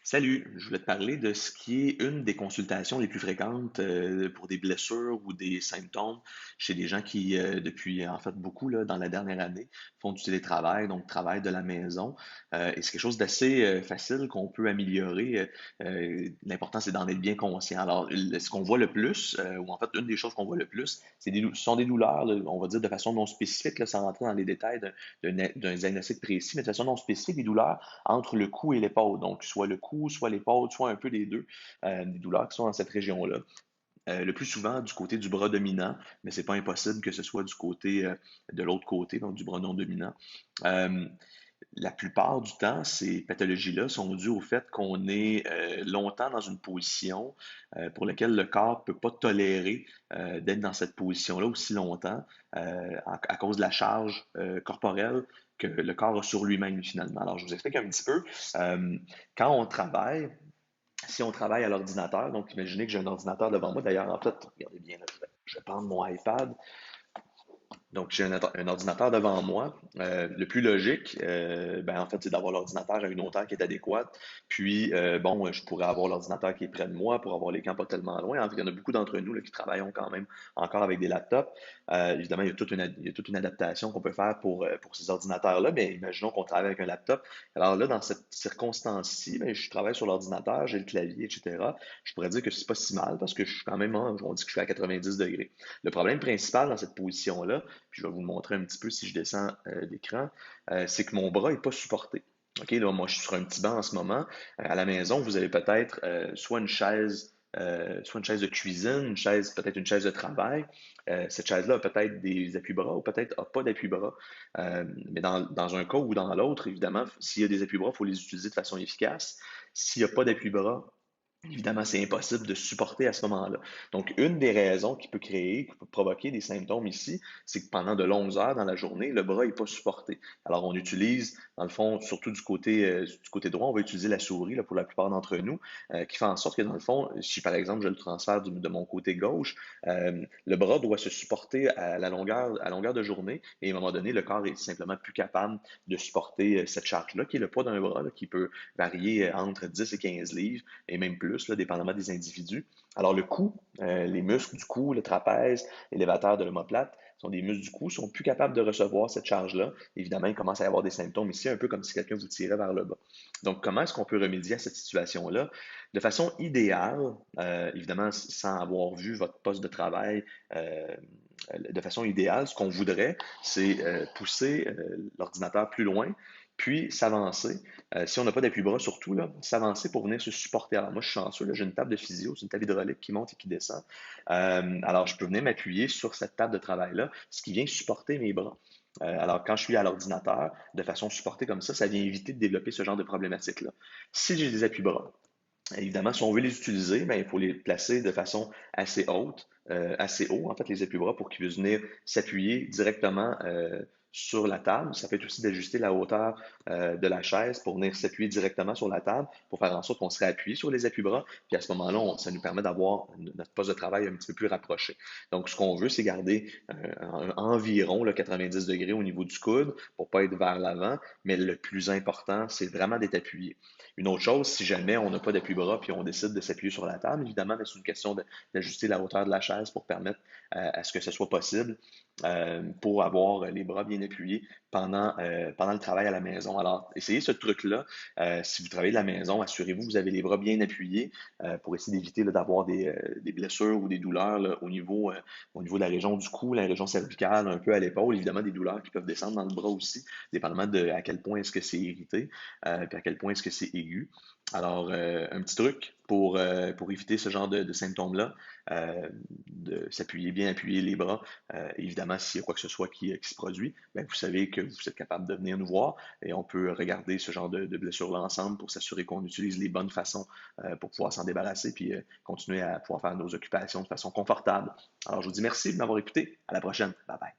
Salut, je voulais te parler de ce qui est une des consultations les plus fréquentes pour des blessures ou des symptômes chez des gens qui, depuis en fait beaucoup là, dans la dernière année, font du télétravail, donc travaillent de la maison. Et c'est quelque chose d'assez facile qu'on peut améliorer. L'important, c'est d'en être bien conscient. Alors, ce qu'on voit le plus, ou en fait, une des choses qu'on voit le plus, ce sont des douleurs, là, on va dire de façon non spécifique, là, sans rentrer dans les détails d'un diagnostic précis, mais de façon non spécifique, des douleurs entre le cou et l'épaule. Donc, soit le cou, soit l'épaule, soit un peu les deux, des douleurs qui sont dans cette région-là. Le plus souvent du côté du bras dominant, mais c'est pas impossible que ce soit du côté de l'autre côté, donc du bras non dominant. Euh, la plupart du temps, ces pathologies-là sont dues au fait qu'on est longtemps dans une position pour laquelle le corps ne peut pas tolérer d'être dans cette position-là aussi longtemps à cause de la charge corporelle que le corps a sur lui-même finalement. Alors, je vous explique un petit peu. Euh, Quand on travaille, si on travaille à l'ordinateur, donc imaginez que j'ai un ordinateur devant moi. D'ailleurs, en fait, regardez bien, là, je vais prendre mon iPad. Donc, j'ai un ordinateur devant moi. Le plus logique, ben, en fait, c'est d'avoir l'ordinateur à une hauteur qui est adéquate. Puis, bon, je pourrais avoir l'ordinateur qui est près de moi pour avoir l'écran pas tellement loin. En fait, il y en a beaucoup d'entre nous là, qui travaillons quand même encore avec des laptops. Évidemment, il y a toute une adaptation qu'on peut faire pour ces ordinateurs-là, mais imaginons qu'on travaille avec un laptop. Alors là, dans cette circonstance-ci, ben, je travaille sur l'ordinateur, j'ai le clavier, etc. Je pourrais dire que c'est pas si mal parce que je suis quand même, on dit que je suis à 90 degrés. Le problème principal dans cette position-là, puis je vais vous le montrer un petit peu si je descends l'écran, c'est que mon bras n'est pas supporté. OK, là, moi, je suis sur un petit banc en ce moment. À la maison, vous avez peut-être soit une chaise de cuisine, peut-être une chaise de travail. Cette chaise-là a peut-être des appuis-bras ou peut-être n'a pas d'appui-bras. Mais dans un cas ou dans l'autre, évidemment, s'il y a des appuis-bras, il faut les utiliser de façon efficace. S'il n'y a pas d'appui-bras, évidemment, c'est impossible de supporter à ce moment-là. Donc, une des raisons qui peut provoquer des symptômes ici, c'est que pendant de longues heures dans la journée, le bras n'est pas supporté. Alors, on utilise, dans le fond, surtout du côté droit, on va utiliser la souris là, pour la plupart d'entre nous, qui fait en sorte que, dans le fond, si par exemple je le transfère de mon côté gauche, le bras doit se supporter à longueur de journée, et à un moment donné, le corps est simplement plus capable de supporter cette charge-là, qui est le poids d'un bras, là, qui peut varier entre 10 et 15 livres, et même plus, là, dépendamment des individus. Alors le cou, les muscles du cou, le trapèze, l'élévateur de l'omoplate, sont des muscles du cou, sont plus capables de recevoir cette charge-là. Évidemment, il commence à y avoir des symptômes ici, un peu comme si quelqu'un vous tirait vers le bas. Donc, comment est-ce qu'on peut remédier à cette situation-là? De façon idéale, évidemment, sans avoir vu votre poste de travail, de façon idéale, ce qu'on voudrait, c'est pousser l'ordinateur plus loin, puis s'avancer. Si on n'a pas d'appui-bras, surtout, là, s'avancer pour venir se supporter. Alors, moi, je suis chanceux, là, j'ai une table de physio, c'est une table hydraulique qui monte et qui descend. Alors, je peux venir m'appuyer sur cette table de travail-là, ce qui vient supporter mes bras. Alors, quand je suis à l'ordinateur, de façon supportée comme ça vient éviter de développer ce genre de problématique-là. Si j'ai des appuis-bras, évidemment, si on veut les utiliser, ben, il faut les placer de façon assez haute, assez haut, en fait, les appuis-bras pour qu'ils puissent venir s'appuyer directement sur la table. Ça peut être aussi d'ajuster la hauteur de la chaise pour venir s'appuyer directement sur la table, pour faire en sorte qu'on serait appuyé sur les appuis-bras. Puis à ce moment-là, ça nous permet d'avoir notre poste de travail un petit peu plus rapproché. Donc, ce qu'on veut, c'est garder environ le 90 degrés au niveau du coude pour pas être vers l'avant. Mais le plus important, c'est vraiment d'être appuyé. Une autre chose, si jamais on n'a pas d'appui-bras puis on décide de s'appuyer sur la table, évidemment, c'est une question d'ajuster la hauteur de la chaise pour permettre à ce que ce soit possible pour avoir les bras bien appuyés pendant le travail à la maison. Alors, essayez ce truc-là. Si vous travaillez de la maison, assurez-vous que vous avez les bras bien appuyés pour essayer d'éviter d'avoir des blessures ou des douleurs là, au niveau de la région du cou, la région cervicale, un peu à l'épaule. Évidemment, des douleurs qui peuvent descendre dans le bras aussi, dépendamment de à quel point est-ce que c'est irrité, puis à quel point est-ce que c'est aigu. Alors, un petit truc pour éviter ce genre de symptômes-là, de s'appuyer, bien appuyer les bras. Évidemment, s'il y a quoi que ce soit qui se produit, ben, vous savez que vous êtes capable de venir nous voir et on peut regarder ce genre de blessures-là ensemble pour s'assurer qu'on utilise les bonnes façons pour pouvoir s'en débarrasser puis continuer à pouvoir faire nos occupations de façon confortable. Alors, je vous dis merci de m'avoir écouté. À la prochaine. Bye bye.